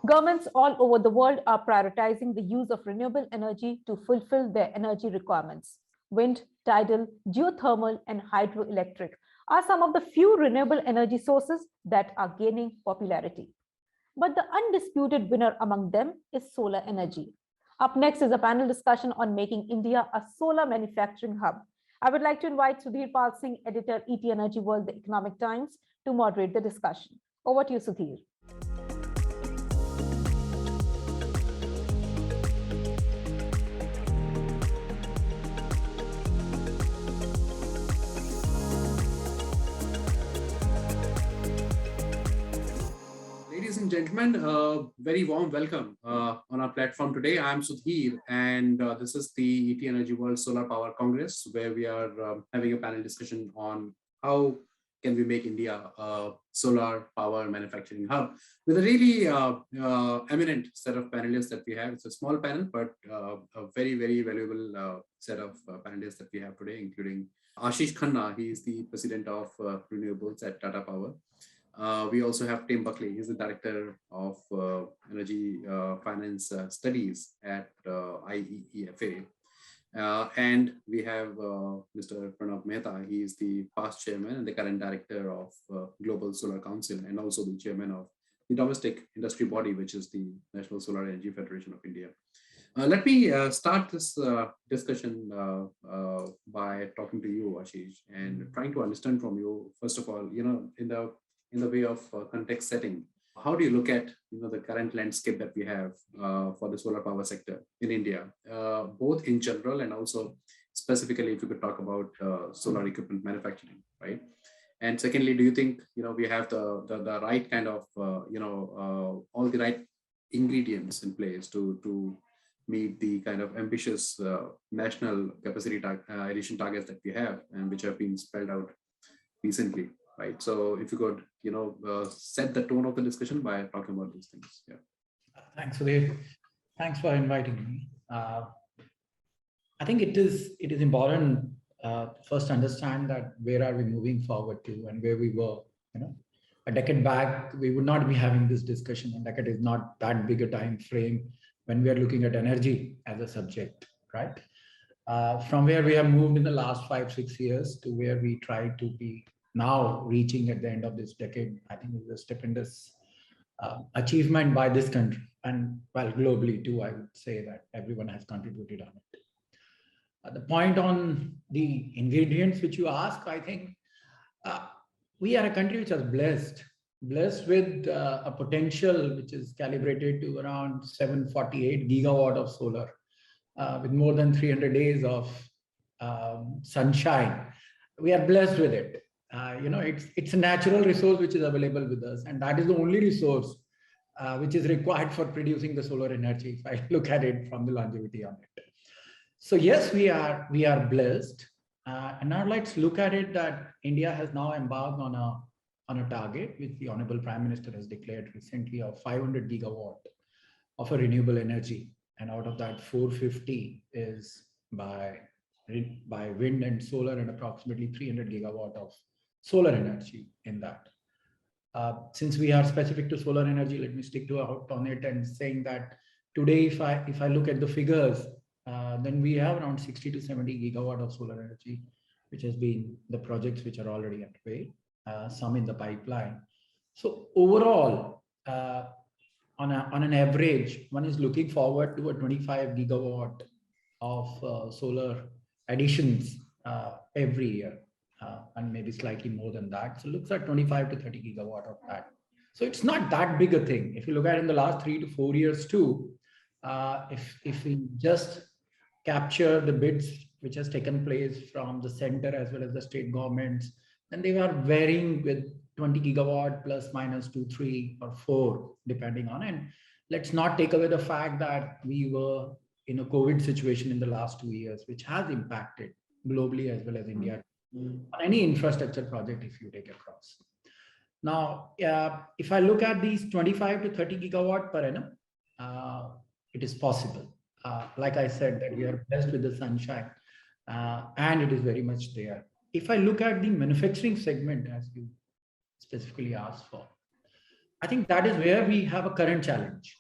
Governments all over the world are prioritizing the use of renewable energy to fulfill their energy requirements. Wind, tidal, geothermal, and hydroelectric are some of the few renewable energy sources that are gaining popularity. But the undisputed winner among them is solar energy. Up next is a panel discussion on making India a solar manufacturing hub. I would like to invite Sudheer Singh, editor, ETEnergyworld, the Economic Times, to moderate the discussion. Over to you, Sudheer. Ladies and gentlemen, very warm welcome on our platform today. I'm Sudheer, and this is the ETEnergyworld Solar Power Congress, where we are having a panel discussion on how can we make India a solar power manufacturing hub with a really eminent set of panelists that we have. It's a small panel, but a very, very valuable set of panelists that we have today, including Ashish Khanna. He is the president of Renewables at Tata Power. We also have Tim Buckley. He's the director of energy finance studies at IEEFA. And we have Mr. Pranav Mehta. He is the past chairman and the current director of Global Solar Council, and also the chairman of the domestic industry body, which is the National Solar Energy Federation of India. Let me start this discussion by talking to you, Ashish, and trying to understand from you, first of all, in the way of context setting, how do you look at the current landscape that we have for the solar power sector in India, both in general and also specifically if you could talk about solar equipment manufacturing, right? And secondly, do you think we have the right kind of all the right ingredients in place to meet the kind of ambitious national capacity addition targets that we have and which have been spelled out recently? Right. So if you could, set the tone of the discussion by talking about these things. Yeah. Thanks, Sudheer. Thanks for inviting me. I think it is important first to understand that where are we moving forward to and where we were. A decade back, we would not be having this discussion. A decade is not that big a time frame when we are looking at energy as a subject, right? From where we have moved in the last 5-6 years to where we try to be now reaching at the end of this decade, I think is a stupendous achievement by this country, and well, globally too. I would say that everyone has contributed on it. The point on the ingredients which you ask, I think we are a country which is blessed with a potential which is calibrated to around 748 gigawatt of solar, with more than 300 days of sunshine. We are blessed with it. It's a natural resource which is available with us, and that is the only resource which is required for producing the solar energy, if I look at it from the longevity on it. So yes, we are blessed, and now let's look at it that India has now embarked on a target which the Honorable Prime Minister has declared recently of 500 gigawatt of a renewable energy, and out of that 450 is by wind and solar, and approximately 300 gigawatt of solar energy in that. Since we are specific to solar energy, let me stick to on it and saying that today, if I look at the figures, then we have around 60 to 70 gigawatt of solar energy, which has been the projects which are already underway, some in the pipeline. So overall, on an average, one is looking forward to a 25 gigawatt of solar additions every year. And maybe slightly more than that. So looks at 25 to 30 gigawatt of that. So it's not that big a thing. If you look at in the last 3 to 4 years too, if we just capture the bids which has taken place from the center as well as the state governments, then they are varying with 20 gigawatt plus minus 2, 3 or 4, depending on it. And let's not take away the fact that we were in a COVID situation in the last 2 years, which has impacted globally as well as India. On any infrastructure project, if you take across. Now, if I look at these 25 to 30 gigawatt per annum, it is possible. Like I said, that we are blessed with the sunshine, and it is very much there. If I look at the manufacturing segment, as you specifically asked for, I think that is where we have a current challenge.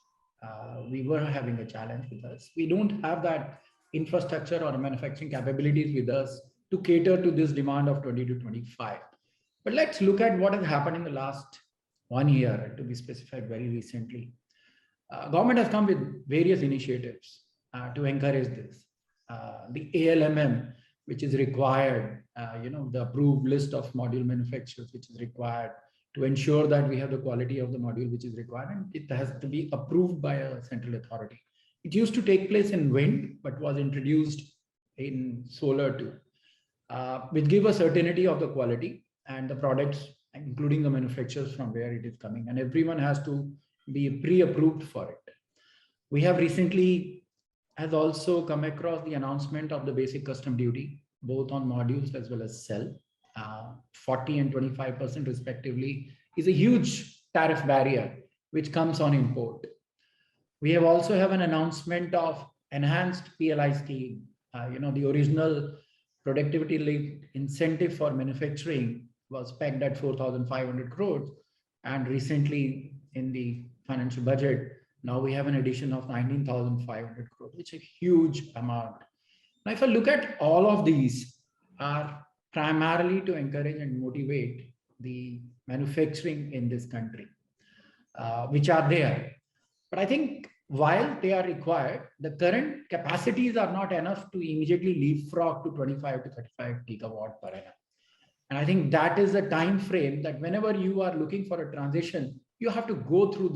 We were having a challenge with us. We don't have that infrastructure or manufacturing capabilities with us to cater to this demand of 20 to 25. But let's look at what has happened in the last 1 year, to be specified very recently. Government has come with various initiatives to encourage this. The ALMM, which is required, the approved list of module manufacturers, which is required to ensure that we have the quality of the module which is required, and it has to be approved by a central authority. It used to take place in wind, but was introduced in solar too, which give a certainty of the quality and the products, including the manufacturers from where it is coming, and everyone has to be pre-approved for it. We have recently has also come across the announcement of the basic custom duty, both on modules as well as cell. 40 and 25% respectively is a huge tariff barrier which comes on import. We have also have an announcement of enhanced PLI scheme. The original productivity linked incentive for manufacturing was pegged at 4,500 crores, and recently in the financial budget, now we have an addition of 19,500 crores, which is a huge amount. Now, if I look at all of these are primarily to encourage and motivate the manufacturing in this country, which are there. But I think while they are required, the current capacities are not enough to immediately leapfrog to 25 to 35 gigawatt per annum. And I think that is a time frame that whenever you are looking for a transition, you have to go through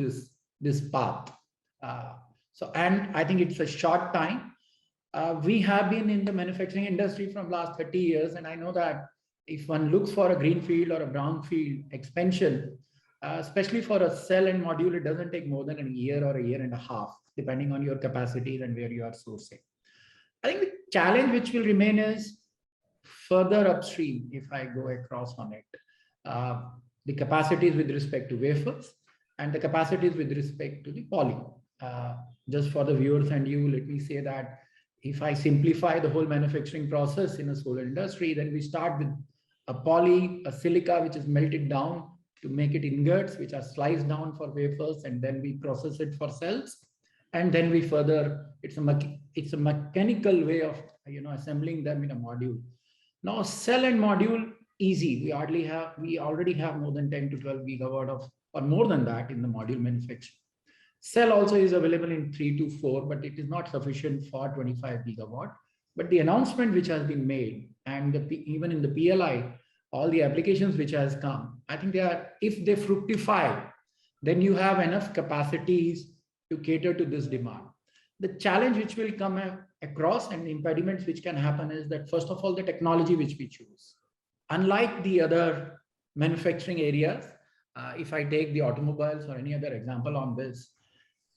this path. And I think it's a short time. We have been in the manufacturing industry from last 30 years. And I know that if one looks for a greenfield or a brownfield expansion, especially for a cell and module, it doesn't take more than a year or a year and a half, depending on your capacities and where you are sourcing. I think the challenge which will remain is further upstream, if I go across on it, the capacities with respect to wafers and the capacities with respect to the poly. Just for the viewers and you, let me say that if I simplify the whole manufacturing process in a solar industry, then we start with a poly, a silica, which is melted down to make it ingots, which are sliced down for wafers, and then we process it for cells. And then we further, it's a mechanical way of assembling them in a module. Now, cell and module, easy. We already have more than 10 to 12 gigawatt of, or more than that in the module manufacturing. Cell also is available in 3 to 4, but it is not sufficient for 25 gigawatt. But the announcement which has been made, and even in the PLI, all the applications which has come, I think if they fructify, then you have enough capacities to cater to this demand. The challenge which will come across and the impediments which can happen is that, first of all, the technology which we choose. Unlike the other manufacturing areas, if I take the automobiles or any other example on this,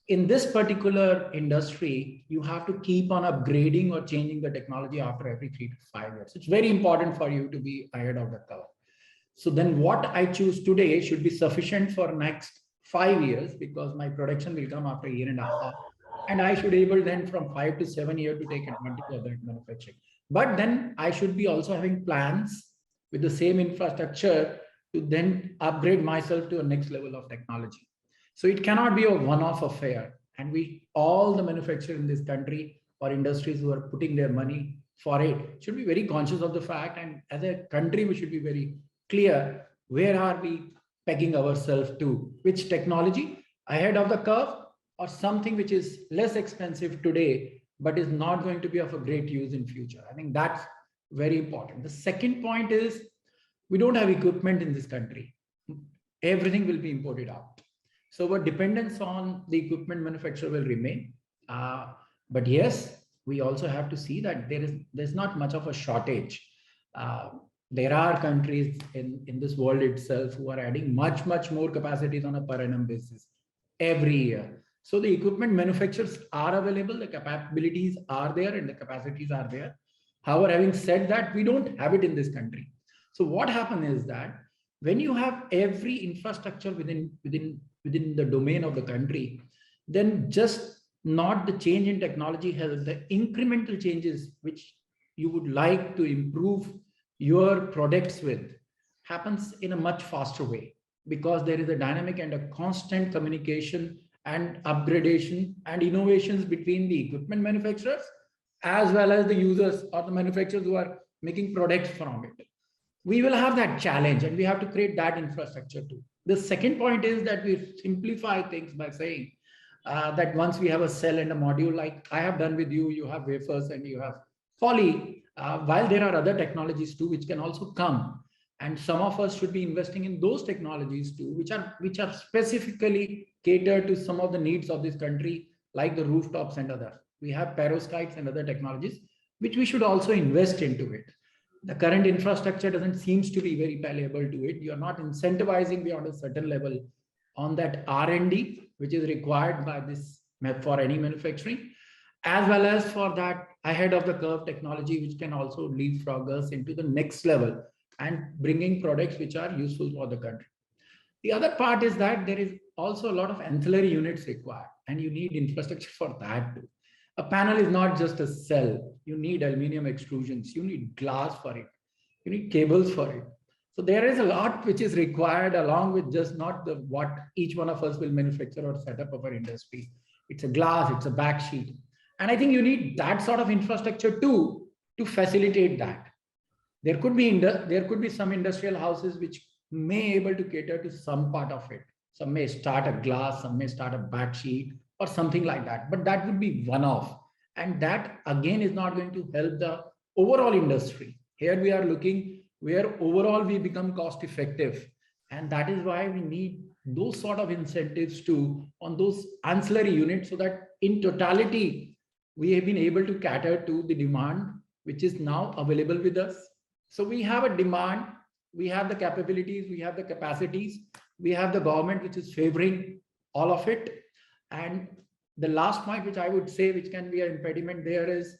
in this particular industry, you have to keep on upgrading or changing the technology after every 3 to 5 years. It's very important for you to be ahead of the curve. So then what I choose today should be sufficient for next 5 years, because my production will come after a year and a half. And I should be able then from 5 to 7 years to take advantage of that manufacturing. But then I should be also having plans with the same infrastructure to then upgrade myself to a next level of technology. So it cannot be a one-off affair. And all the manufacturers in this country or industries who are putting their money for it should be very conscious of the fact. And as a country, we should be very clear, where are we pegging ourselves to? Which technology ahead of the curve, or something which is less expensive today, but is not going to be of a great use in future. I think that's very important. The second point is, we don't have equipment in this country. Everything will be imported out. So our dependence on the equipment manufacturer will remain. But yes, we also have to see that there's not much of a shortage. There are countries in this world itself who are adding much more capacities on a per annum basis every year. So the equipment manufacturers are available, the capabilities are there, and the capacities are there. However, having said that, we don't have it in this country. So what happens is that when you have every infrastructure within the domain of the country, then just not the change in technology has the incremental changes which you would like to improve your products with happens in a much faster way. because there is a dynamic and a constant communication and upgradation and innovations between the equipment manufacturers as well as the users or the manufacturers who are making products from it. We will have that challenge and we have to create that infrastructure too. The second point is that we simplify things by saying that once we have a cell and a module, like I have done with you, you have wafers and you have poly, while there are other technologies too, which can also come. And some of us should be investing in those technologies too, which are specifically catered to some of the needs of this country, like the rooftops and others. We have perovskites and other technologies, which we should also invest into it. The current infrastructure doesn't seems to be very palatable to it. You are not incentivizing beyond a certain level on that R&D, which is required by this for any manufacturing, as well as for that ahead of the curve technology, which can also leapfrog us into the next level and bringing products which are useful for the country. The other part is that there is also a lot of ancillary units required, and you need infrastructure for that too. A panel is not just a cell. You need aluminum extrusions. You need glass for it. You need cables for it. So there is a lot which is required along with just not the what each one of us will manufacture or set up of our industry. It's a glass, it's a back sheet. And I think you need that sort of infrastructure too to facilitate that. There could be some industrial houses which may able to cater to some part of it. Some may start a glass, some may start a back sheet or something like that. But that would be one-off. And that again is not going to help the overall industry. Here we are looking where overall we become cost effective. And that is why we need those sort of incentives too on those ancillary units so that in totality, we have been able to cater to the demand which is now available with us. So we have a demand, we have the capabilities, we have the capacities, we have the government which is favoring all of it. And the last point which I would say which can be an impediment there is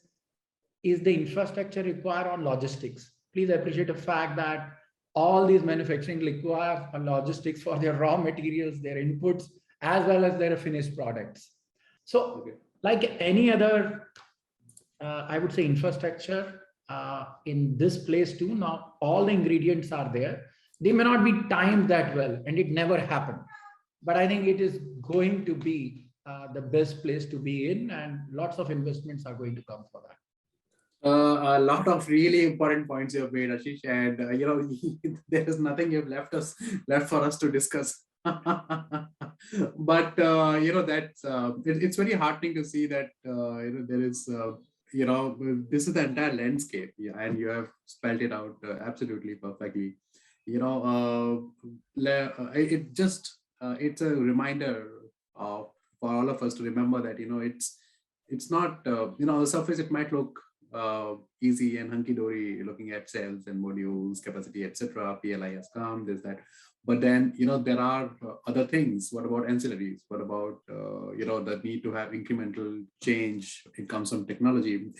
the infrastructure required on logistics. Please appreciate the fact that all these manufacturing require logistics for their raw materials, their inputs, as well as their finished products. So like any other, I would say infrastructure in this place too, now all the ingredients are there. They may not be timed that well and it never happened. But I think it is going to be the best place to be in and lots of investments are going to come for that. A lot of really important points you have made, Ashish, and there is nothing you've left for us to discuss. But that's it's very heartening to see that there is this is the entire landscape, and you have spelled it out absolutely perfectly. It's a reminder for all of us to remember that it's not on the surface it might look easy and hunky-dory looking at cells and modules, capacity, etc. PLI has come, there's that. But then, there are other things. What about ancillaries? What about, the need to have incremental change in terms of technology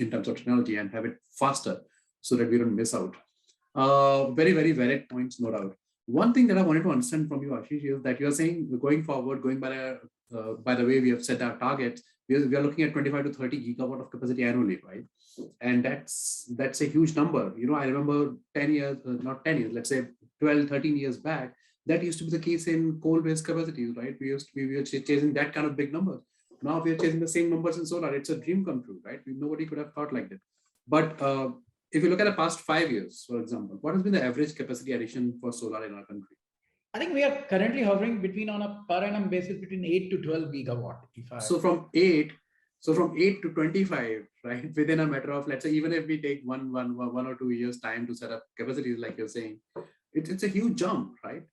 and have it faster so that we don't miss out. Very, very valid points, no doubt. One thing that I wanted to understand from you, Ashish, is that you're saying going forward, going by the way we have set our targets, we are looking at 25 to 30 gigawatt of capacity annually, right? And that's a huge number. I remember 10 years, not 10 years, let's say 12, 13 years back, that used to be the case in coal-based capacities, right? We were chasing that kind of big numbers. Now we are chasing the same numbers in solar. It's a dream come true, right? Nobody could have thought like that. But if you look at the past 5 years, for example, what has been the average capacity addition for solar in our country? I think we are currently hovering between on a per annum basis between 8 to 12 gigawatt. So from 8 to 25, right? Within a matter of, let's say, even if we take one or 2 years time to set up capacities, like you're saying, it's a huge jump, right?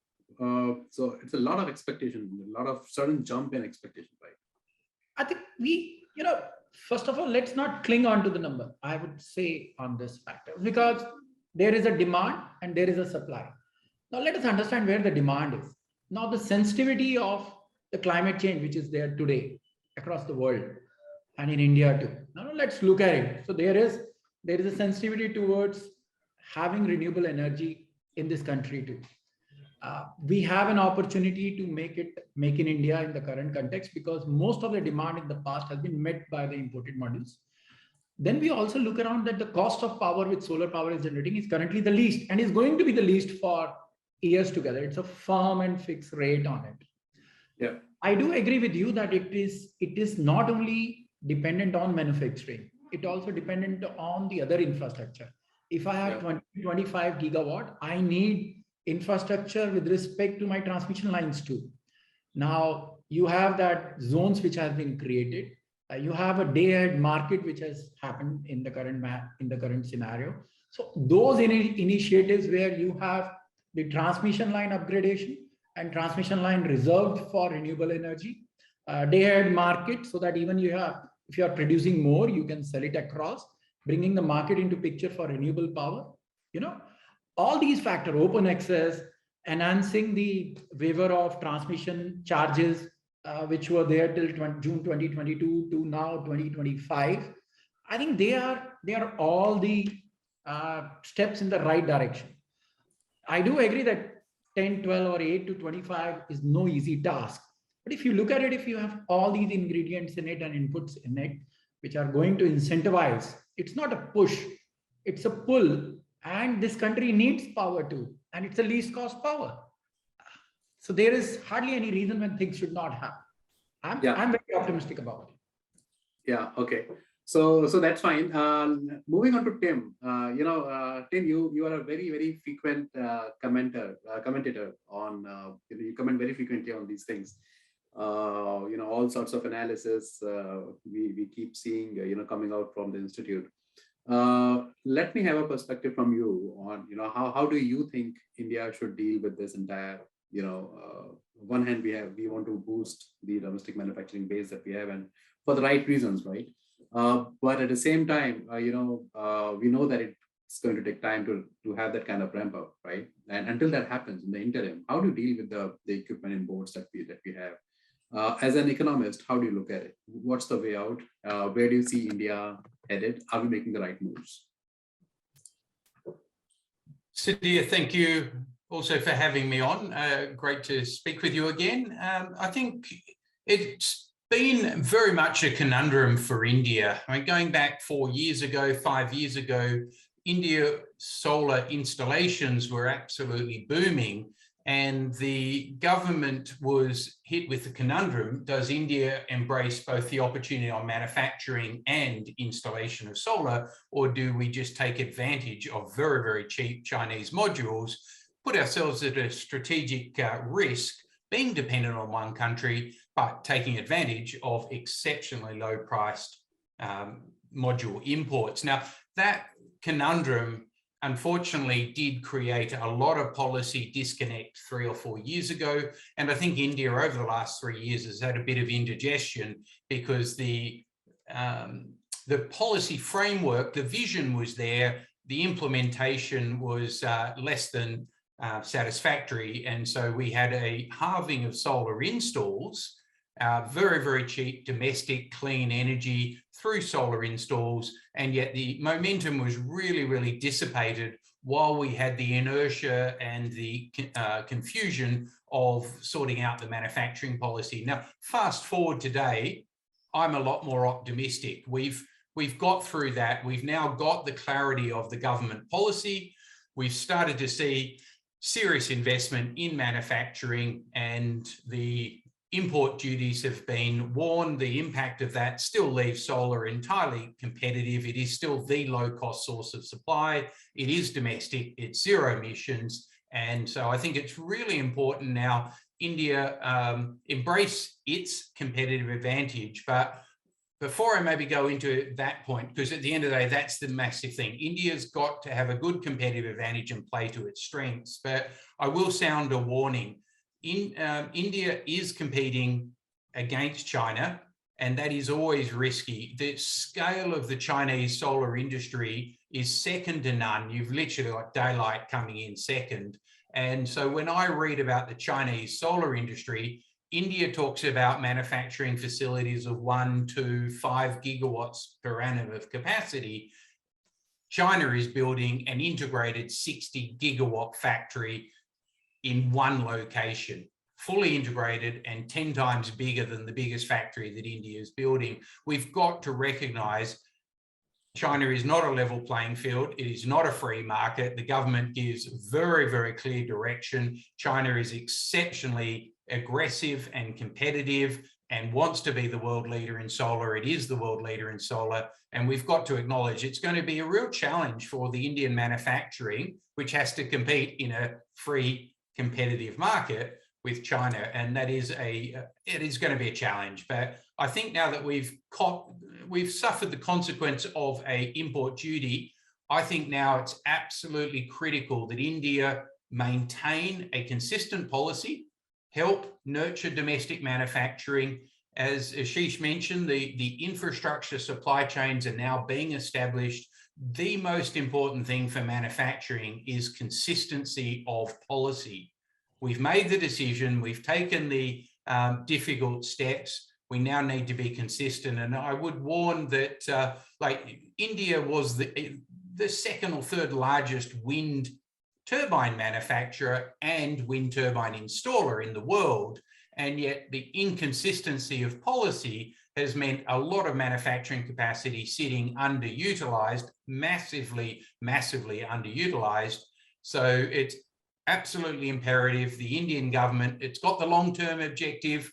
So it's a lot of expectation, a lot of sudden jump in expectation, right? I think first of all, let's not cling on to the number, I would say, on this factor, because there is a demand and there is a supply. Now let us understand where the demand is. Now the sensitivity of the climate change, which is there today across the world and in India too. Now let's look at it. So there is a sensitivity towards having renewable energy in this country too. We have an opportunity to make in India in the current context because most of the demand in the past has been met by the imported modules. Then we also look around that the cost of power which solar power is generating is currently the least and is going to be the least for years together. It's a firm and fixed rate on it. Yeah. I do agree with you that it is not only dependent on manufacturing, it also dependent on the other infrastructure. If I have 25 gigawatt, I need infrastructure with respect to my transmission lines too. Now you have that zones which has been created. You have a day-ahead market which has happened in the current scenario. So those initiatives where you have the transmission line upgradation and transmission line reserved for renewable energy, day-ahead market, so that even if you are producing more, you can sell it across, bringing the market into picture for renewable power. All these factors, open access, enhancing the waiver of transmission charges, which were there till June 2022 to now 2025. I think they are all the steps in the right direction. I do agree that 10, 12, or 8 to 25 is no easy task. But if you look at it, if you have all these ingredients in it and inputs in it, which are going to incentivize, it's not a push, it's a pull. And this country needs power too. And it's a least cost power. So there is hardly any reason when things should not happen. I'm very optimistic about it. Yeah, okay. So that's fine. Moving on to Tim. Tim, you are a very, very frequent commentator on, you comment very frequently on these things. All sorts of analysis we keep seeing, coming out from the Institute. Let me have a perspective from you on, how do you think India should deal with this entire, one hand we want to boost the domestic manufacturing base that we have, and for the right reasons, right? But at the same time, we know that it's going to take time to have that kind of ramp up, right? And until that happens in the interim, how do you deal with the equipment and boards that we have? As an economist, how do you look at it? What's the way out? Where do you see India headed? Are we making the right moves? Sudheer, thank you also for having me on. Great to speak with you again. I think it's been very much a conundrum for India. I mean, going back 4 years ago, 5 years ago, India solar installations were absolutely booming, and the government was hit with the conundrum: does India embrace both the opportunity on manufacturing and installation of solar, or do we just take advantage of very, very cheap Chinese modules, put ourselves at a strategic risk, being dependent on one country, but taking advantage of exceptionally low-priced module imports? Now, that conundrum unfortunately did create a lot of policy disconnect 3 or 4 years ago. And I think India over the last 3 years has had a bit of indigestion, because the policy framework, the vision was there, the implementation was less than satisfactory. And so we had a halving of solar installs, very, very cheap domestic clean energy through solar installs, and yet the momentum was really, really dissipated while we had the inertia and the confusion of sorting out the manufacturing policy. Now, fast forward today, I'm a lot more optimistic. We've got through that. We've now got the clarity of the government policy. We've started to see serious investment in manufacturing, and the import duties have been worn. The impact of that still leaves solar entirely competitive. It is still the low-cost source of supply. It is domestic, it's zero emissions. And so I think it's really important now India embrace its competitive advantage. But before I maybe go into that point, because at the end of the day, that's the massive thing. India's got to have a good competitive advantage and play to its strengths. But I will sound a warning. India is competing against China, and that is always risky. The scale of the Chinese solar industry is second to none. You've literally got daylight coming in second. And so when I read about the Chinese solar industry, India talks about manufacturing facilities of 1 to 5 gigawatts per annum of capacity. China is building an integrated 60 gigawatt factory in one location, fully integrated and 10 times bigger than the biggest factory that India is building. We've got to recognize China is not a level playing field. It is not a free market. The government gives very, very clear direction. China is exceptionally aggressive and competitive and wants to be the world leader in solar. It is the world leader in solar. And we've got to acknowledge it's going to be a real challenge for the Indian manufacturing, which has to compete in a free competitive market with China. And that is it is going to be a challenge. But I think now that we've suffered the consequence of an import duty, I think now it's absolutely critical that India maintain a consistent policy, help nurture domestic manufacturing. As Ashish mentioned, the infrastructure supply chains are now being established. The most important thing for manufacturing is consistency of policy. We've made the decision, we've taken the difficult steps. We now need to be consistent. And I would warn that like India was the second or third largest wind turbine manufacturer and wind turbine installer in the world. And yet the inconsistency of policy has meant a lot of manufacturing capacity sitting underutilized, massively underutilized. So it's absolutely imperative. The Indian government, it's got the long-term objective,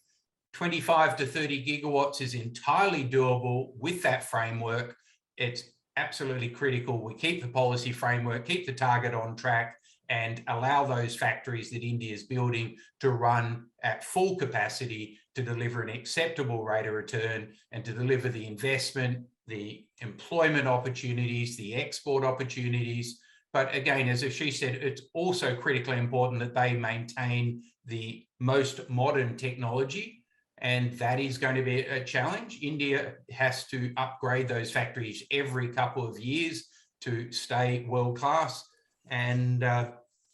25 to 30 gigawatts is entirely doable with that framework. It's absolutely critical we keep the policy framework, keep the target on track, and allow those factories that India is building to run at full capacity to deliver an acceptable rate of return and to deliver the investment, the employment opportunities, the export opportunities. But again, as Ashish said, it's also critically important that they maintain the most modern technology, and that is going to be a challenge. India has to upgrade those factories every couple of years to stay world class. And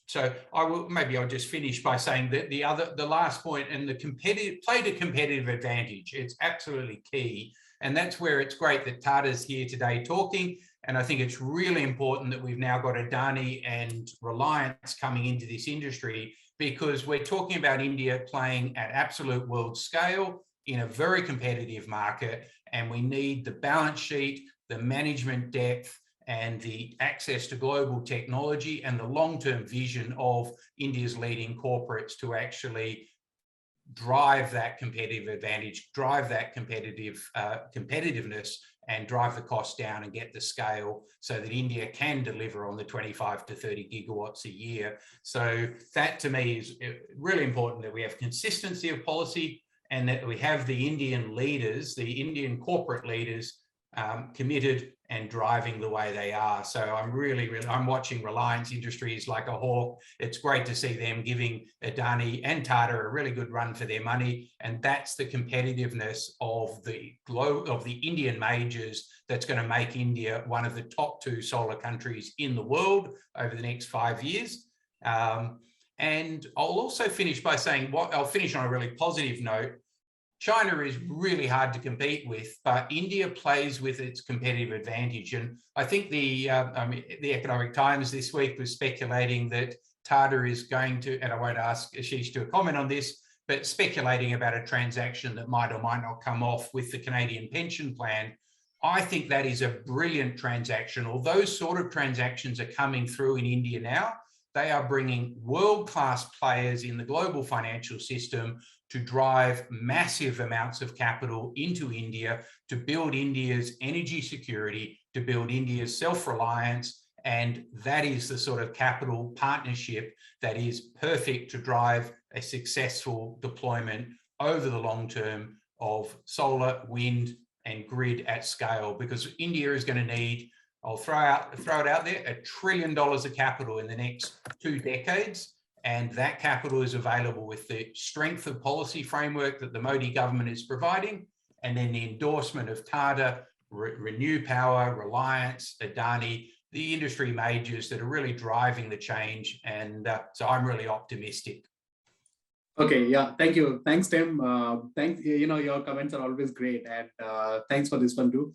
so I'll just finish by saying that the last point, and played a competitive advantage. It's absolutely key. And that's where it's great that Tata's here today talking. And I think it's really important that we've now got Adani and Reliance coming into this industry, because we're talking about India playing at absolute world scale in a very competitive market. And we need the balance sheet, the management depth, and the access to global technology and the long-term vision of India's leading corporates to actually drive that competitive advantage, drive that competitiveness, and drive the cost down and get the scale so that India can deliver on the 25 to 30 gigawatts a year. So that to me is really important, that we have consistency of policy and that we have the Indian leaders, the Indian corporate leaders, committed and driving the way they are. So I'm watching Reliance Industries like a hawk. It's great to see them giving Adani and Tata a really good run for their money. And that's the competitiveness of the Indian majors that's going to make India one of the top 2 solar countries in the world over the next 5 years. And I'll also finish by saying, I'll finish on a really positive note. China is really hard to compete with, but India plays with its competitive advantage. And I think the Economic Times this week was speculating that Tata is going to, and I won't ask Ashish to comment on this, but speculating about a transaction that might or might not come off with the Canadian pension plan. I think that is a brilliant transaction. All those sort of transactions are coming through in India now. They are bringing world-class players in the global financial system to drive massive amounts of capital into India, to build India's energy security, to build India's self-reliance. And that is the sort of capital partnership that is perfect to drive a successful deployment over the long term of solar, wind, and grid at scale, because India is going to need, I'll throw it out there, $1 trillion of capital in the next 2 decades. And that capital is available with the strength of policy framework that the Modi government is providing, and then the endorsement of Tata, Renew Power, Reliance, Adani, the industry majors that are really driving the change. And so I'm really optimistic. Okay, yeah, thank you. Thanks, Tim. Your comments are always great. And thanks for this one too.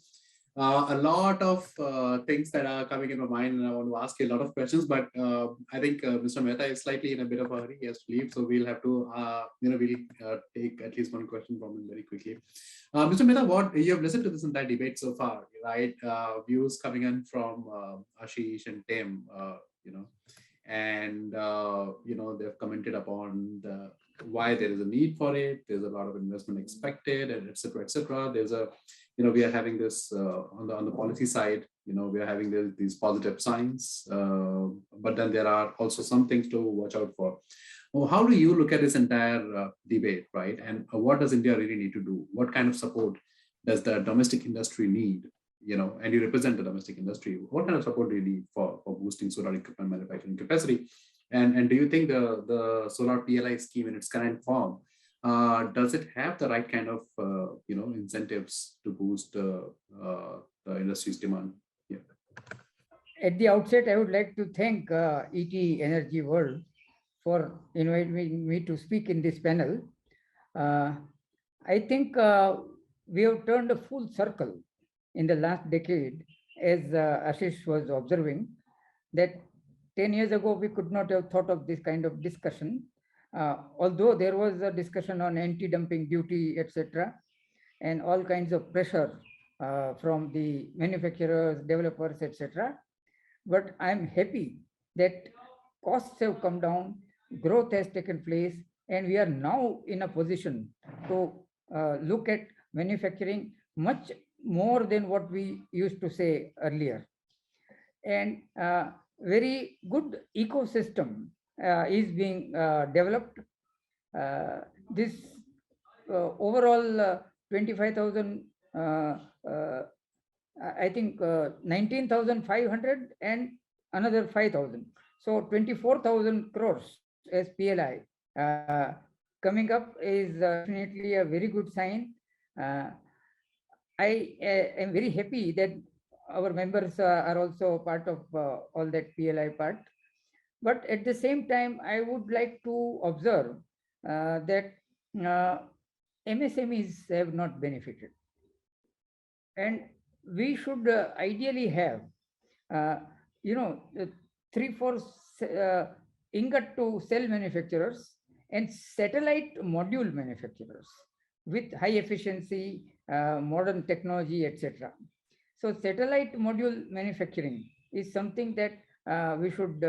A lot of things that are coming in my mind, and I want to ask you a lot of questions. But I think Mr. Mehta is slightly in a bit of a hurry; he has to leave, so we'll have to, we'll take at least one question from him very quickly. Mr. Mehta, what you have listened to this entire debate so far, right? Views coming in from Ashish and Tim, and they've commented upon why there is a need for it. There's a lot of investment expected, and et cetera, et cetera. There's a we are having this on the policy side. We are having these positive signs, but then there are also some things to watch out for. Well, how do you look at this entire debate, right? And what does India really need to do? What kind of support does the domestic industry need? And you represent the domestic industry. What kind of support do you need for boosting solar equipment manufacturing capacity? And do you think the solar PLI scheme in its current form, does it have the right kind of incentives to boost the industry's demand? Yeah. At the outset, I would like to thank ETEnergyworld for inviting me to speak in this panel. I think we have turned a full circle in the last decade, as Ashish was observing, that 10 years ago, we could not have thought of this kind of discussion. Although there was a discussion on anti-dumping duty, etc., and all kinds of pressure from the manufacturers, developers, etc. But I'm happy that costs have come down, growth has taken place, and we are now in a position to look at manufacturing much more than what we used to say earlier. And very good ecosystem is being developed. This overall 25,000, I think 19,500 and another 5,000. So 24,000 crores as PLI coming up is definitely a very good sign. I am very happy that our members are also part of all that PLI part. But at the same time, I would like to observe that MSMEs have not benefited. And we should ideally have, 3/4 ingot to cell manufacturers and satellite module manufacturers with high efficiency, modern technology, etc. So satellite module manufacturing is something that we should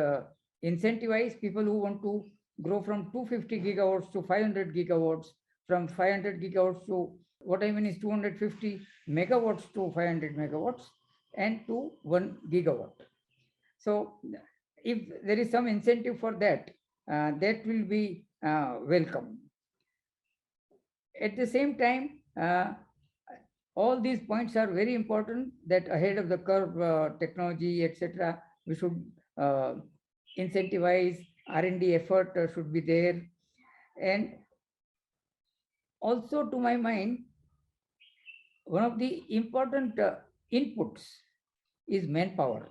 incentivize people who want to grow from 250 gigawatts to 500 gigawatts, from 500 gigawatts to what I mean is 250 megawatts to 500 megawatts and to 1 gigawatt. So if there is some incentive for that, that will be welcome. At the same time, all these points are very important, that ahead of the curve technology, etc., we should incentivize. R&D effort should be there. And also, to my mind, one of the important inputs is manpower.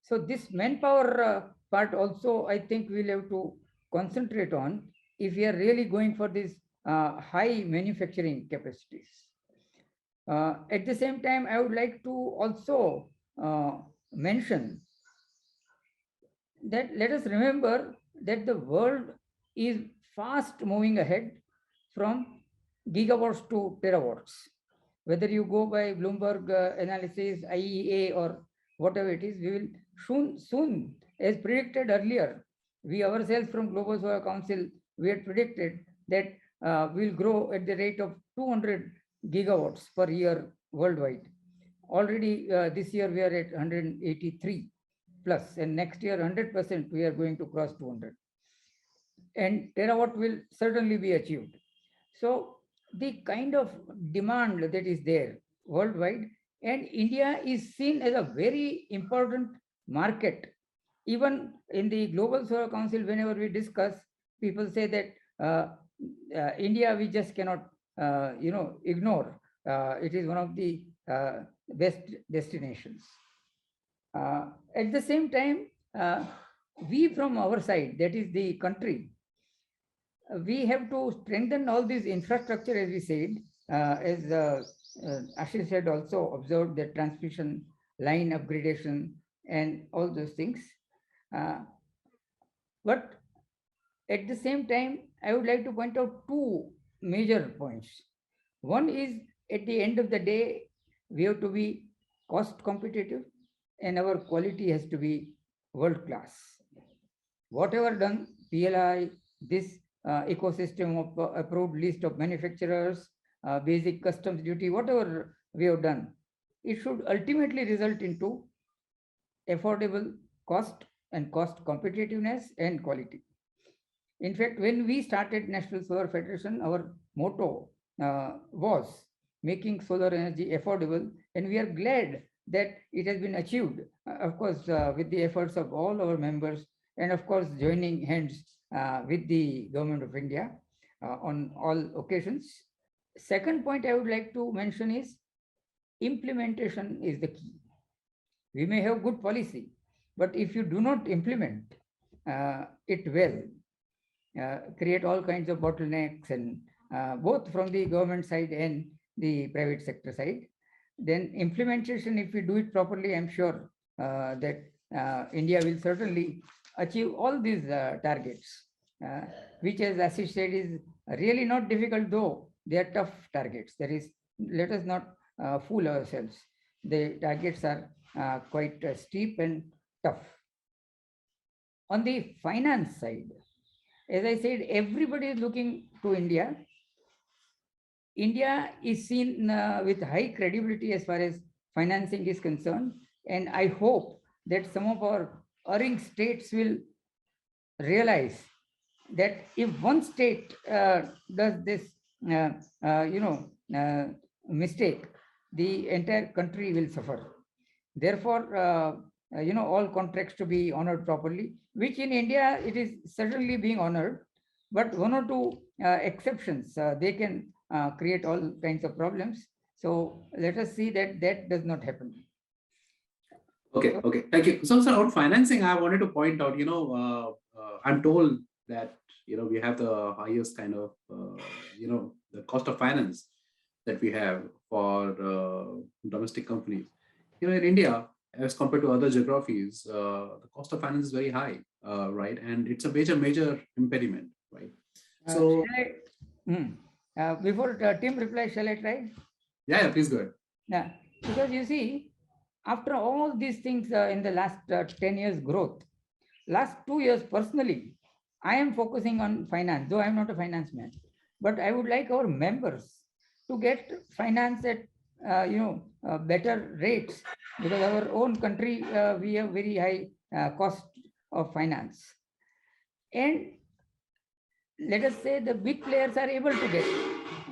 So this manpower part also, I think we'll have to concentrate on if we are really going for these high manufacturing capacities. At the same time, I would like to also mention that let us remember that the world is fast moving ahead from gigawatts to terawatts. Whether you go by Bloomberg analysis, IEA, or whatever it is, we will soon, as predicted earlier, we ourselves from Global Solar Council, we had predicted that we'll grow at the rate of 200 gigawatts per year worldwide. Already this year we are at 183 plus, and next year 100% we are going to cross 200. And terawatt will certainly be achieved. So the kind of demand that is there worldwide, and India is seen as a very important market. Even in the Global Solar Council, whenever we discuss, people say that India, we just cannot, ignore. It is one of the best destinations. At the same time, we from our side, that is the country, we have to strengthen all this infrastructure, as we said, as Ashish had also observed, the transmission line upgradation and all those things. But at the same time, I would like to point out two major points. One is, at the end of the day, we have to be cost competitive and our quality has to be world class. Whatever done, PLI, this ecosystem of approved list of manufacturers, basic customs duty, whatever we have done, it should ultimately result into affordable cost and cost competitiveness and quality. In fact, when we started National Solar Federation, our motto was making solar energy affordable, and we are glad that it has been achieved, of course, with the efforts of all our members, and of course, joining hands with the Government of India on all occasions. Second point I would like to mention is implementation is the key. We may have good policy, but if you do not implement it well, create all kinds of bottlenecks, and both from the government side and the private sector side, then implementation, if we do it properly, I'm sure that India will certainly achieve all these targets, which, as Ashish said, is really not difficult, though they are tough targets. Let us not fool ourselves. The targets are quite steep and tough. On the finance side, as I said, everybody is looking to India. India is seen with high credibility as far as financing is concerned. And I hope that some of our erring states will realize that if one state does this, mistake, the entire country will suffer. Therefore, all contracts to be honored properly, which in India, it is certainly being honored, but one or two exceptions, they can create all kinds of problems. So let us see that that does not happen. Okay, thank you. So, sir, on financing, I wanted to point out, I'm told that, we have the highest kind of, the cost of finance that we have for domestic companies. In India, as compared to other geographies, the cost of finance is very high, right? And it's a major impediment, right? So, before Tim replies, shall I try? Yeah, please go ahead. Yeah, because you see, after all these things in the last 10 years growth, last 2 years personally, I am focusing on finance, though I'm not a finance man, but I would like our members to get finance at better rates, because our own country, we have very high cost of finance. And let us say the big players are able to get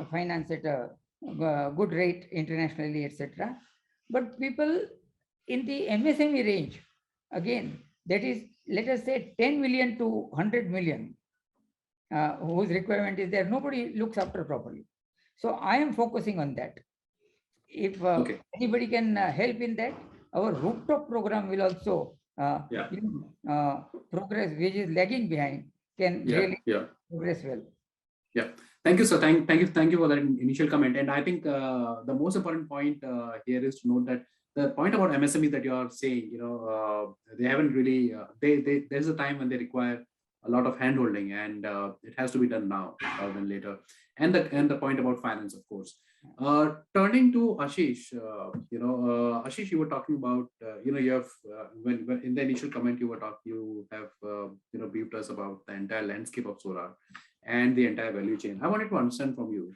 finance at a good rate internationally, etc. But people in the MSME range, again, that is, let us say 10 million to 100 million, whose requirement is there, nobody looks after properly. So I am focusing on that. If anybody can help in that, our rooftop program will also progress, which is lagging behind, can really progress well. Yeah, thank you, sir. Thank you for that initial comment. And I think the most important point here is to note that the point about MSME that you are saying, they haven't really. There's a time when they require a lot of handholding, and it has to be done now rather than later. And the point about finance, of course. Turning to Ashish, Ashish, you were talking about, you have when in the initial comment you have briefed us about the entire landscape of solar and the entire value chain. I wanted to understand from you,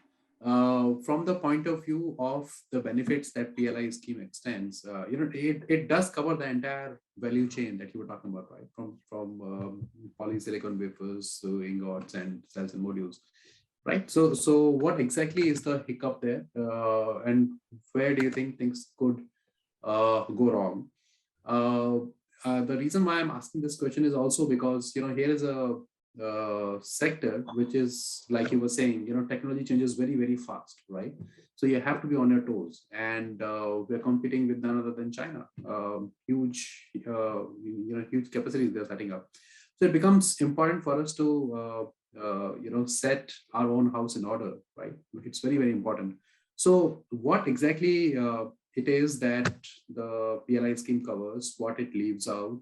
from the point of view of the benefits that PLI scheme extends. It does cover the entire value chain that you were talking about, right? From polysilicon wafers to ingots and cells and modules. Right. So what exactly is the hiccup there, and where do you think things could go wrong? The reason why I'm asking this question is also because here is a sector which is, like you were saying, technology changes very fast, right? So you have to be on your toes, and we're competing with none other than China. Huge capacities they're setting up. So it becomes important for us to set our own house in order, right? It's very, very important. So what exactly it is that the PLI scheme covers, what it leaves out,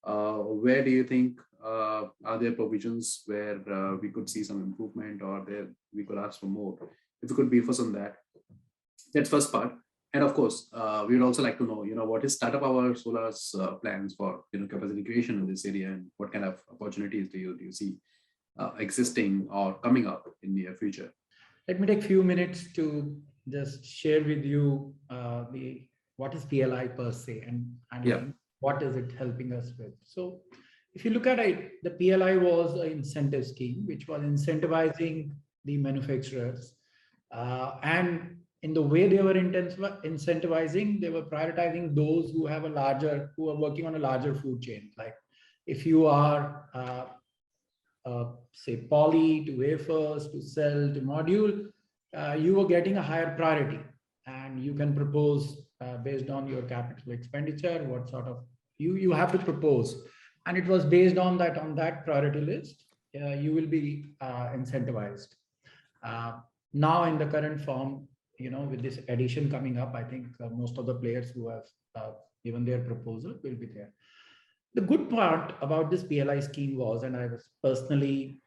where do you think are there provisions where we could see some improvement, or there we could ask for more? If you could brief us on that. That's first part. And of course, we would also like to know, what is Tata Power Solar's plans for, capacity creation in this area, and what kind of opportunities do you see existing or coming up in the near future? Let me take a few minutes to just share with you what is PLI per se, and what is it helping us with. So if you look at it, the PLI was an incentive scheme, which was incentivizing the manufacturers. And in the way they were incentivizing, they were prioritizing those who are working on a larger food chain. Like if you are, say, poly to wafers to cell to module, you were getting a higher priority, and you can propose based on your capital expenditure, what sort of you have to propose, and it was based on that priority list. You will be incentivized. Now in the current form, with this addition coming up, I think most of the players who have given their proposal will be there. The good part about this PLI scheme was, and I was personally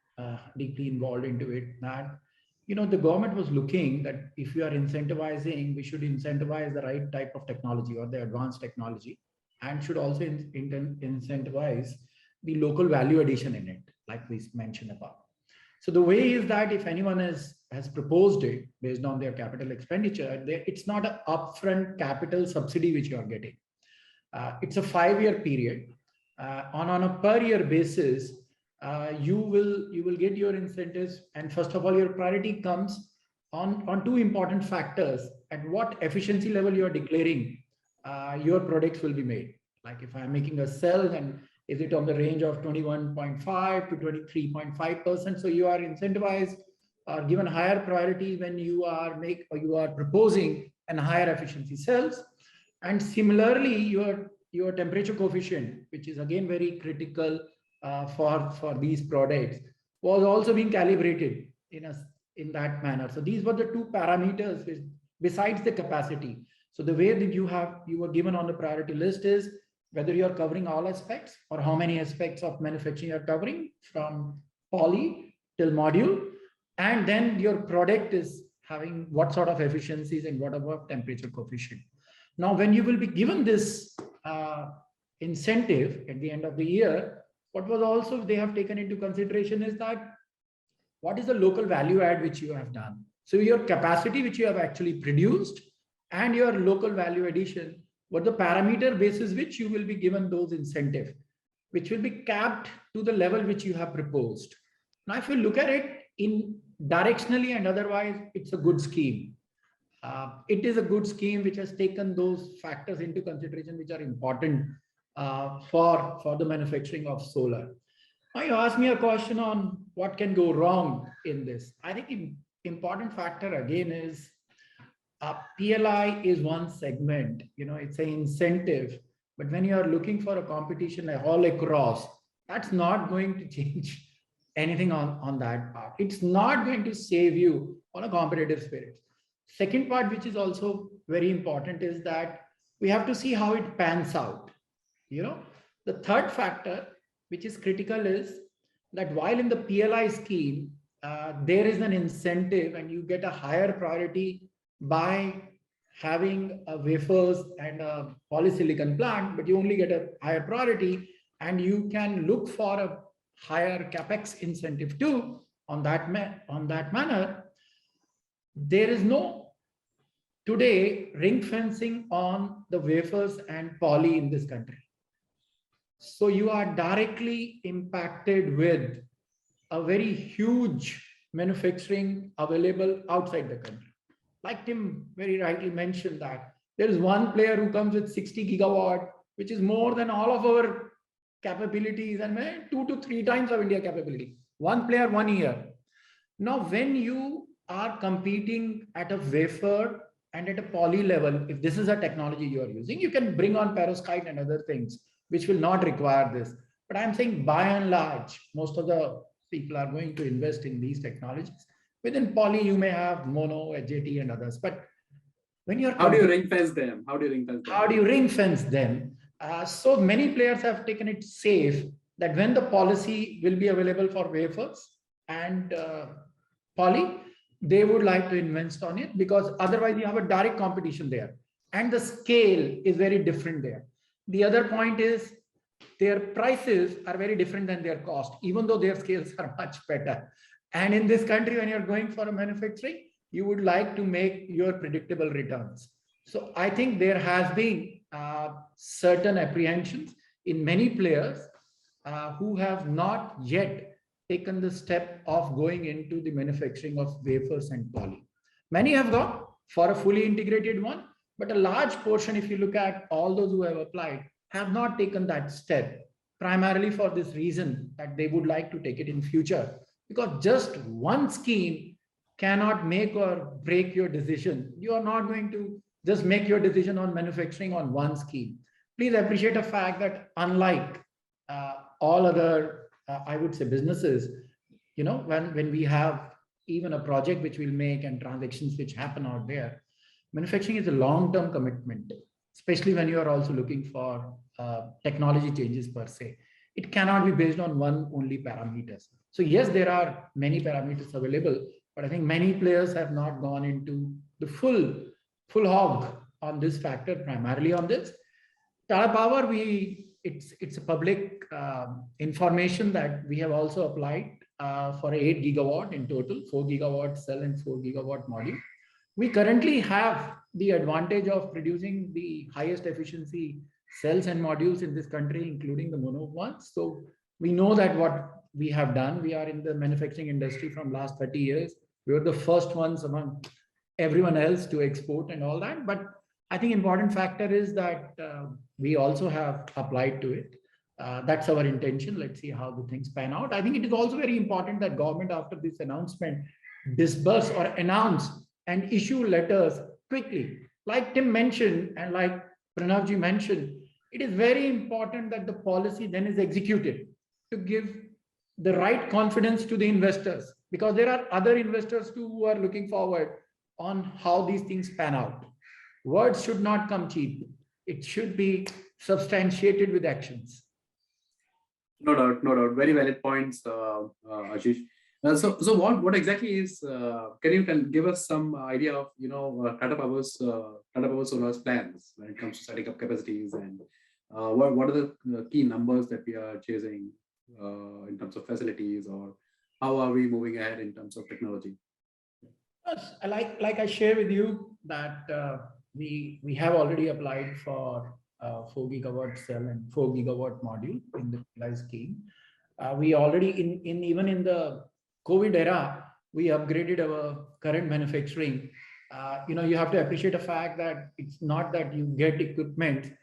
deeply involved into it, that the government was looking that if we are incentivizing, we should incentivize the right type of technology or the advanced technology, and should also incentivize the local value addition in it, like we mentioned about. So the way is that if anyone has proposed it based on their capital expenditure, it's not an upfront capital subsidy which you are getting. It's a 5-year period. On a per year basis, you will get your incentives, and first of all, your priority comes on two important factors: at what efficiency level you are declaring your products will be made. Like if I'm making a cell, then is it on the range of 21.5 to 23.5%? So you are incentivized or given higher priority when you are proposing an higher efficiency cells. And similarly, your temperature coefficient, which is again very critical for these products, was also being calibrated in that manner. So these were the two parameters which, besides the capacity. So the way that you were given on the priority list is whether you are covering all aspects or how many aspects of manufacturing you are covering, from poly till module, and then your product is having what sort of efficiencies and what about temperature coefficient. Now, when you will be given this incentive at the end of the year, what was also they have taken into consideration is that what is the local value add which you have done. So your capacity which you have actually produced and your local value addition were the parameter basis which you will be given those incentive, which will be capped to the level which you have proposed. Now, if you look at it in directionally and otherwise, it's a good scheme. It is a good scheme which has taken those factors into consideration which are important for the manufacturing of solar. Now you asked me a question on what can go wrong in this. I think an important factor again is PLI is one segment, it's an incentive, but when you are looking for a competition all across, that's not going to change anything on that part. It's not going to save you on a competitive spirit. Second part, which is also very important, is that we have to see how it pans out. The third factor, which is critical, is that while in the PLI scheme, there is an incentive and you get a higher priority by having a wafers and a polysilicon plant, but you only get a higher priority and you can look for a higher capex incentive too on that manner. There is no today ring fencing on the wafers and poly in this country. So you are directly impacted with a very huge manufacturing available outside the country. Like Tim very rightly mentioned that there is one player who comes with 60 gigawatt, which is more than all of our capabilities and 2 to 3 times of India capability. One player, 1 year. Now, when you are competing at a wafer and at a poly level, if this is a technology you are using, you can bring on perovskite and other things, which will not require this. But I'm saying by and large, most of the people are going to invest in these technologies. Within poly, you may have mono, HJT, and others. But when you're how do you ring fence them? How do you ring fence them? How do you ring fence them? So many players have taken it safe that when the policy will be available for wafers and poly, they would like to invest on it, because otherwise you have a direct competition there. And the scale is very different there. The other point is their prices are very different than their cost, even though their scales are much better. And in this country, when you're going for a manufacturing, you would like to make your predictable returns. So I think there has been certain apprehensions in many players who have not yet taken the step of going into the manufacturing of wafers and poly. Many have gone for a fully integrated one, but a large portion, if you look at all those who have applied, have not taken that step, primarily for this reason that they would like to take it in future, because just one scheme cannot make or break your decision. You are not going to just make your decision on manufacturing on one scheme. Please appreciate the fact that unlike all other, I would say, businesses, when we have even a project which we'll make and transactions which happen out there, manufacturing is a long-term commitment, especially when you are also looking for technology changes per se. It cannot be based on one only parameters. So yes, there are many parameters available, but I think many players have not gone into the full hog on this factor, primarily on this. Tata Power, it's a public information that we have also applied for 8 gigawatt in total, 4 gigawatt cell and 4 gigawatt module. We currently have the advantage of producing the highest efficiency cells and modules in this country, including the mono ones. So we know that what we have done, we are in the manufacturing industry from last 30 years. We were the first ones among everyone else to export and all that. But I think important factor is that we also have applied to it. That's our intention. Let's see how the things pan out. I think it is also very important that government, after this announcement, disburse or announce and issue letters quickly. Like Tim mentioned, and like Pranav ji mentioned, it is very important that the policy then is executed to give the right confidence to the investors, because there are other investors too who are looking forward on how these things pan out. Words should not come cheap. It should be substantiated with actions. No doubt, no doubt. Very valid points, Ashish. So what exactly is? Can you give us some idea of Tata Power Solar's plans when it comes to setting up capacities, and what are the key numbers that we are chasing in terms of facilities, or how are we moving ahead in terms of technology? Yes, like I share with you that we have already applied for 4 gigawatt cell and 4 gigawatt module in the PLI scheme. We already even in the COVID era, we upgraded our current manufacturing. You have to appreciate the fact that it's not that you get equipment.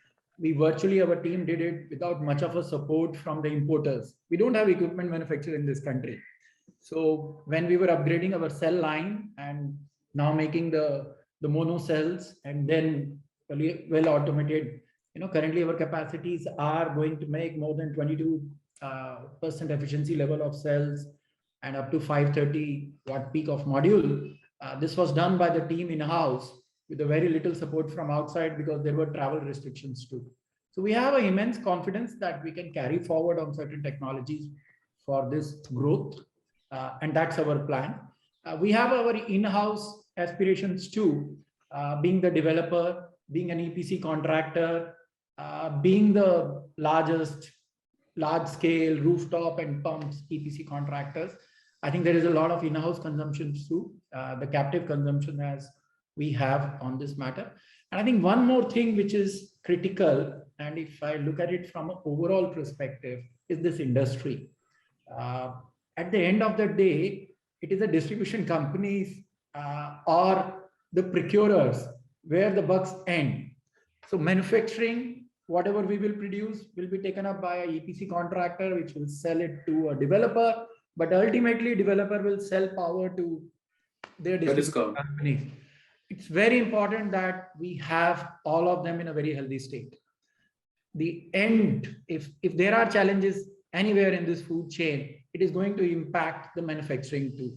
Our team did it without much of a support from the importers. We don't have equipment manufactured in this country. So when we were upgrading our cell line and now making the mono cells and then well automated, currently our capacities are going to make more than 22% efficiency level of cells and up to 530 watt peak of module. This was done by the team in-house with a very little support from outside, because there were travel restrictions too. So we have an immense confidence that we can carry forward on certain technologies for this growth. And that's our plan. We have our in-house aspirations too, being the developer, being an EPC contractor, being the large-scale rooftop and pumps EPC contractors. I think there is a lot of in-house consumption too, the captive consumption as we have on this matter. And I think one more thing which is critical, and if I look at it from an overall perspective, is this industry. At the end of the day, it is the distribution companies or the procurers where the bucks end. So manufacturing, whatever we will produce, will be taken up by an EPC contractor, which will sell it to a developer. But ultimately, developer will sell power to their distribution companies. It's very important that we have all of them in a very healthy state. The end, if there are challenges, anywhere in this food chain, it is going to impact the manufacturing too.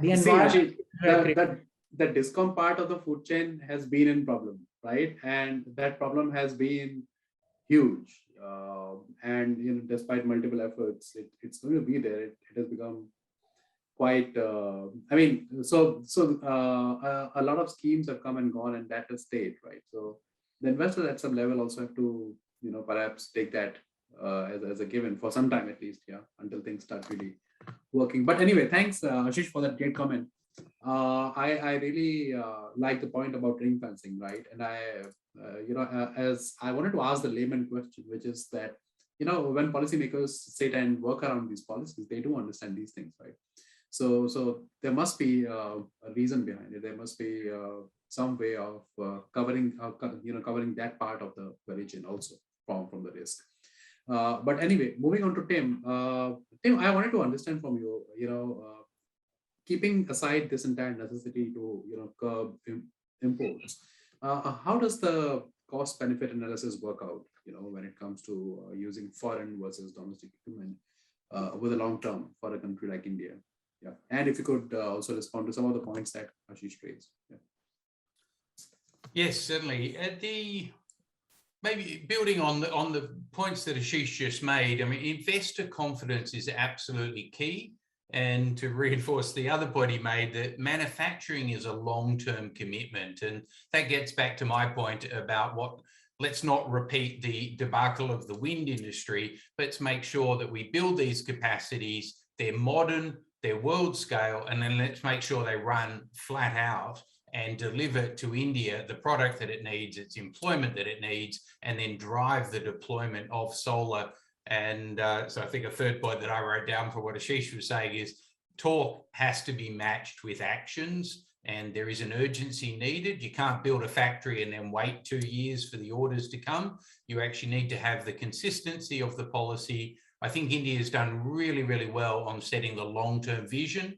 The See, environment. Ashish, the discom part of the food chain has been in problem, right? And that problem has been huge. And despite multiple efforts, it's going to be there. It has become quite. I mean, a lot of schemes have come and gone, and that has stayed, right? So the investors at some level also have to, perhaps take that as a given for some time at least, yeah, until things start really working. But anyway, thanks, Ashish, for that great comment. I really like the point about ring fencing, right? And as I wanted to ask the layman question, which is that, when policymakers sit and work around these policies, they do understand these things, right? So there must be a reason behind it. There must be some way of covering that part of the value chain also from the risk. But anyway, moving on to Tim. Tim, I wanted to understand from you, keeping aside this entire necessity to curb imports, how does the cost benefit analysis work out, when it comes to using foreign versus domestic equipment over the long term for a country like India? Yeah, and if you could also respond to some of the points that Ashish raised. Yeah. Yes, certainly. Maybe building on the points that Ashish just made, I mean, investor confidence is absolutely key. And to reinforce the other point he made, that manufacturing is a long-term commitment. And that gets back to my point about let's not repeat the debacle of the wind industry. Let's make sure that we build these capacities, they're modern, they're world scale, and then let's make sure they run flat out and deliver to India the product that it needs, its employment that it needs, and then drive the deployment of solar. And so I think a third point that I wrote down for what Ashish was saying is talk has to be matched with actions, and there is an urgency needed. You can't build a factory and then wait 2 years for the orders to come. You actually need to have the consistency of the policy. I think India has done really, really well on setting the long-term vision.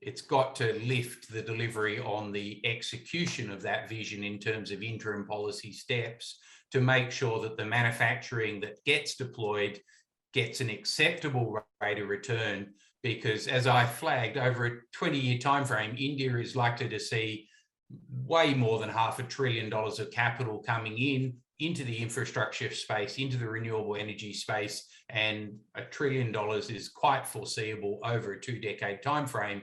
It's got to lift the delivery on the execution of that vision in terms of interim policy steps to make sure that the manufacturing that gets deployed gets an acceptable rate of return. Because as I flagged, over a 20-year timeframe, India is likely to see way more than $500 billion of capital coming into the infrastructure space, into the renewable energy space, and $1 trillion is quite foreseeable over a 2-decade timeframe.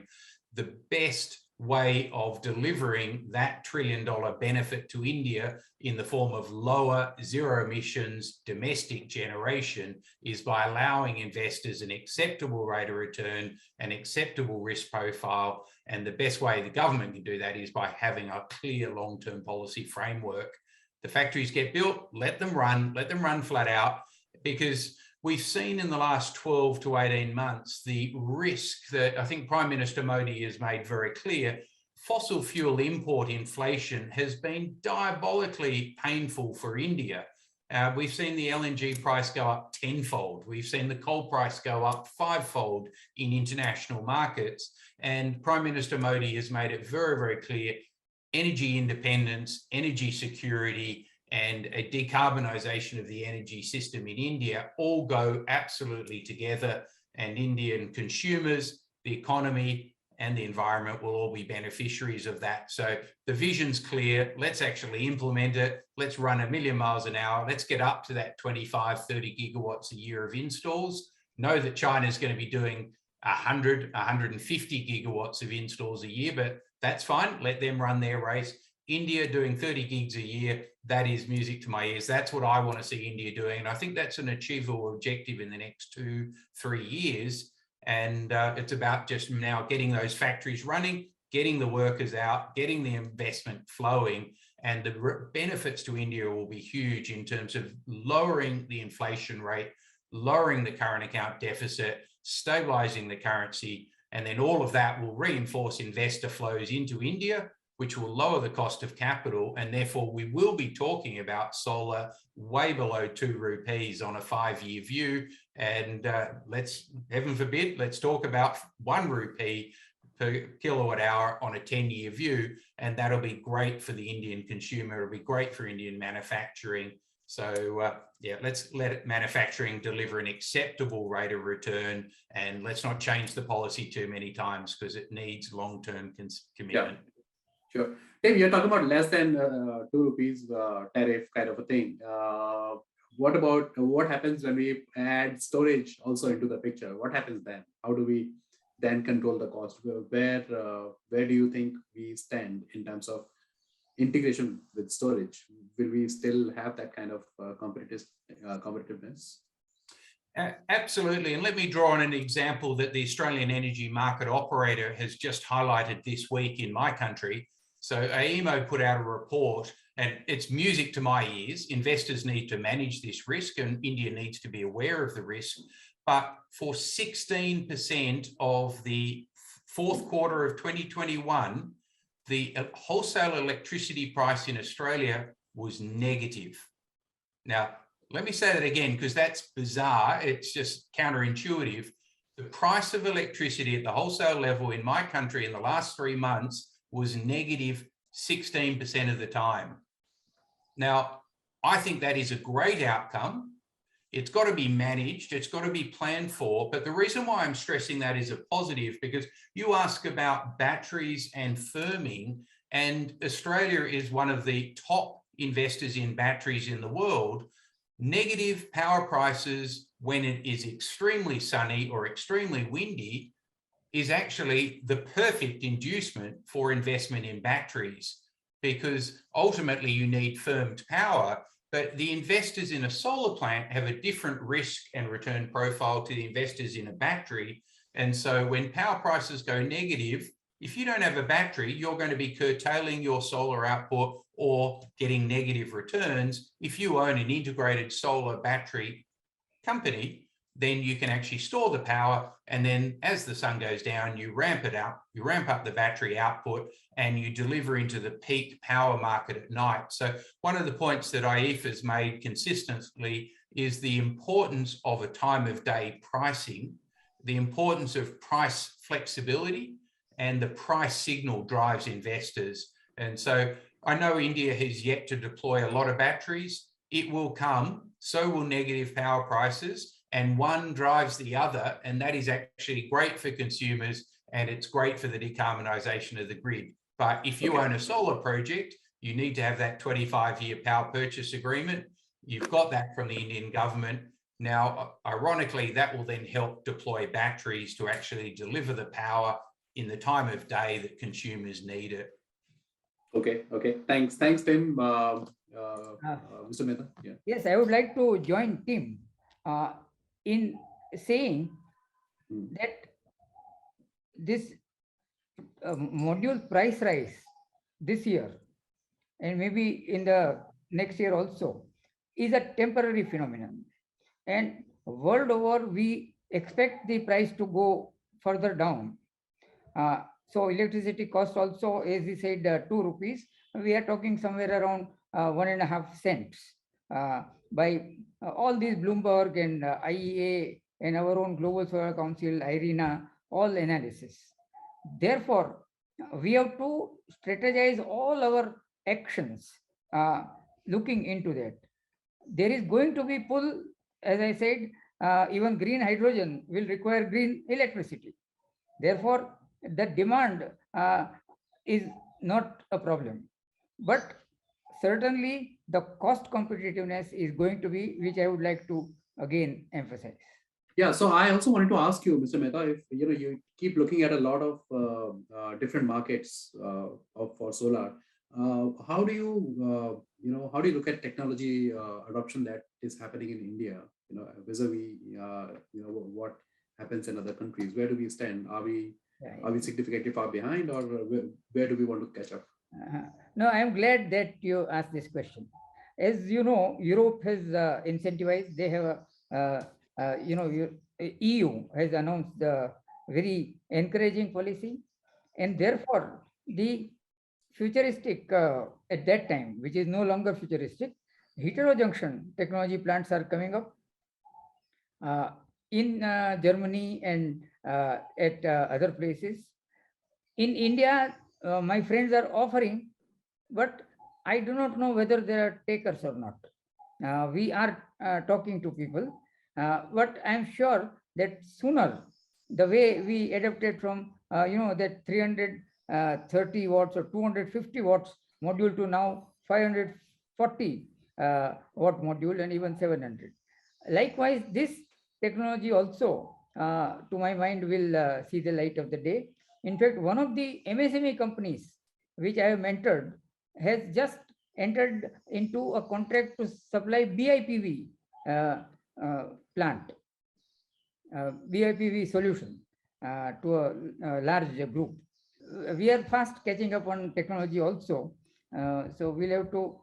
The best way of delivering that $1 trillion benefit to India in the form of lower zero emissions domestic generation is by allowing investors an acceptable rate of return, an acceptable risk profile. And the best way the government can do that is by having a clear long-term policy framework. The factories get built, let them run flat out, because we've seen in the last 12 to 18 months the risk that I think Prime Minister Modi has made very clear. Fossil fuel import inflation has been diabolically painful for India. We've seen the LNG price go up tenfold. We've seen the coal price go up 5-fold in international markets. And Prime Minister Modi has made it very, very clear energy independence, energy security, and a decarbonisation of the energy system in India all go absolutely together, and Indian consumers, the economy, and the environment will all be beneficiaries of that. So the vision's clear. Let's actually implement it. Let's run 1,000,000 miles an hour. Let's get up to that 25, 30 gigawatts a year of installs. Know that China's going to be doing 100, 150 gigawatts of installs a year, but that's fine. Let them run their race. India doing 30 gigs a year, that is music to my ears. That's what I want to see India doing. And I think that's an achievable objective in the next 2-3 years. And it's about just now getting those factories running, getting the workers out, getting the investment flowing. And the benefits to India will be huge in terms of lowering the inflation rate, lowering the current account deficit, stabilizing the currency. And then all of that will reinforce investor flows into India, which will lower the cost of capital. And therefore, we will be talking about solar way below 2 rupees on a 5-year view. And let's, heaven forbid, let's talk about 1 rupee per kilowatt hour on a 10-year view. And that'll be great for the Indian consumer. It'll be great for Indian manufacturing. So yeah, let's let manufacturing deliver an acceptable rate of return, and let's not change the policy too many times because it needs long-term commitment. Yeah, sure. Tim, you're talking about less than 2 rupees tariff kind of a thing. What happens when we add storage also into the picture? What happens then? How do we then control the cost? Where do you think we stand in terms of integration with storage? Will we still have that kind of competitiveness? Absolutely. And let me draw on an example that the Australian Energy Market Operator has just highlighted this week in my country. So AEMO put out a report, and it's music to my ears. Investors need to manage this risk, and India needs to be aware of the risk. But for 16% of the fourth quarter of 2021, the wholesale electricity price in Australia was negative. Now, let me say that again, because that's bizarre. It's just counterintuitive. The price of electricity at the wholesale level in my country in the last 3 months was negative 16% of the time. Now, I think that is a great outcome. It's got to be managed. It's got to be planned for. But the reason why I'm stressing that is a positive, because you ask about batteries and firming, and Australia is one of the top investors in batteries in the world. Negative power prices when it is extremely sunny or extremely windy is actually the perfect inducement for investment in batteries, because ultimately you need firmed power. But the investors in a solar plant have a different risk and return profile to the investors in a battery. And so when power prices go negative, if you don't have a battery, you're going to be curtailing your solar output or getting negative returns. If you own an integrated solar battery company, then you can actually store the power. And then as the sun goes down, you ramp it up, you ramp up the battery output, and you deliver into the peak power market at night. So one of the points that IEEFA has made consistently is the importance of a time of day pricing, the importance of price flexibility, and the price signal drives investors. And so I know India has yet to deploy a lot of batteries. It will come, so will negative power prices, and one drives the other, and that is actually great for consumers, and it's great for the decarbonisation of the grid. But if you own a solar project, you need to have that 25-year power purchase agreement. You've got that from the Indian government. Now, ironically, that will then help deploy batteries to actually deliver the power in the time of day that consumers need it. Okay. Thanks, Tim. Mr. Mehta. Yeah. Yes, I would like to join Tim in saying that this module price rise this year and maybe in the next year also is a temporary phenomenon. And world over, we expect the price to go further down. So electricity cost also, as he said, 2 rupees. We are talking somewhere around 1.5 cents by all these Bloomberg and IEA and our own Global Solar Council, IRENA, all analysis. Therefore, we have to strategize all our actions looking into that. There is going to be pull, as I said, even green hydrogen will require green electricity. Therefore, the demand is not a problem. But certainly the cost competitiveness is going to be, which I would like to again emphasize. Yeah, so I also wanted to ask you, Mr. Mehta, if you keep looking at a lot of different markets for solar, how do you look at technology adoption that is happening in India? Vis-a-vis what happens in other countries? Where do we stand? Are we significantly far behind, or where do we want to catch up? No, I am glad that you asked this question. As you know, Europe has incentivized. They have EU has announced a very encouraging policy, and therefore the futuristic at that time, which is no longer futuristic, heterojunction technology plants are coming up in Germany and at other places. In India, my friends are offering, but I do not know whether they are takers or not. We are talking to people, but I'm sure that sooner, the way we adapted from that 330 watts or 250 watts module to now 540 watt module and even 700. Likewise, this technology also, to my mind, will see the light of the day. In fact, one of the MSME companies which I have mentored has just entered into a contract to supply BIPV plant, BIPV solution to a large group. We are fast catching up on technology also, so we'll have to,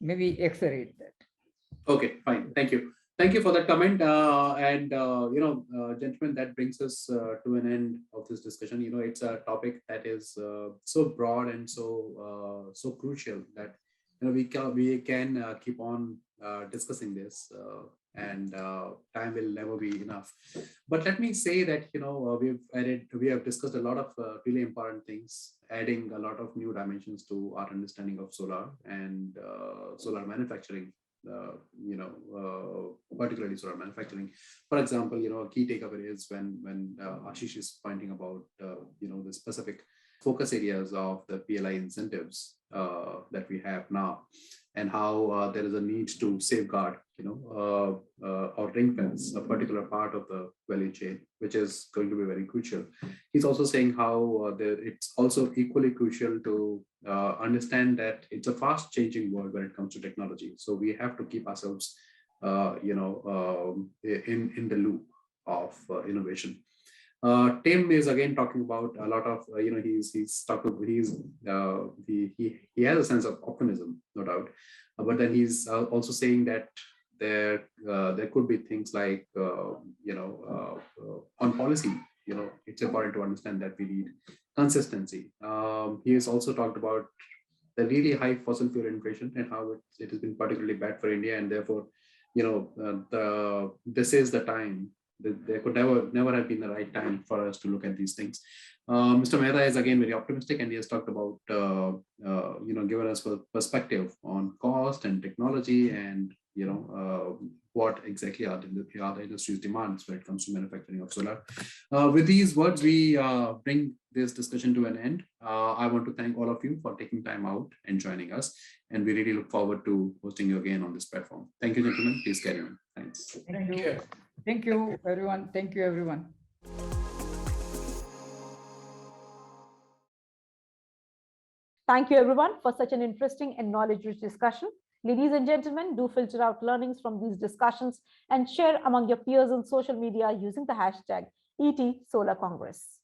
maybe accelerate that. Okay, fine. Thank you. Thank you for that comment. Gentlemen, that brings us to an end of this discussion. It's a topic that is so broad and so crucial that we can keep on discussing this, and time will never be enough. But let me say that we have discussed a lot of really important things, adding a lot of new dimensions to our understanding of solar and solar manufacturing. Particularly solar manufacturing. For example, a key takeaway is when Ashish is pointing about the specific focus areas of the PLI incentives that we have now, and how there is a need to safeguard, or ring fence a particular part of the value chain, which is going to be very crucial. He's also saying how it's also equally crucial to understand that it's a fast changing world when it comes to technology. So we have to keep ourselves, in the loop of innovation. Tim is again talking about a lot of, he has a sense of optimism, no doubt, but then he's also saying that there could be things like, on policy, it's important to understand that we need consistency. He has also talked about the really high fossil fuel inflation and how it has been particularly bad for India, and therefore, this is the time. There could never have been the right time for us to look at these things. Mr. Mehta is again very optimistic, and he has talked about, given us a perspective on cost and technology, and what exactly are the industry's demands when it comes to manufacturing of solar. With these words, we bring this discussion to an end. I want to thank all of you for taking time out and joining us, and we really look forward to hosting you again on this platform. Thank you, gentlemen. Please carry on. Thanks. Thank you. Thank you, everyone. Thank you, everyone. Thank you, everyone, for such an interesting and knowledge-rich discussion. Ladies and gentlemen, do filter out learnings from these discussions and share among your peers on social media using the hashtag ETSolarCongress.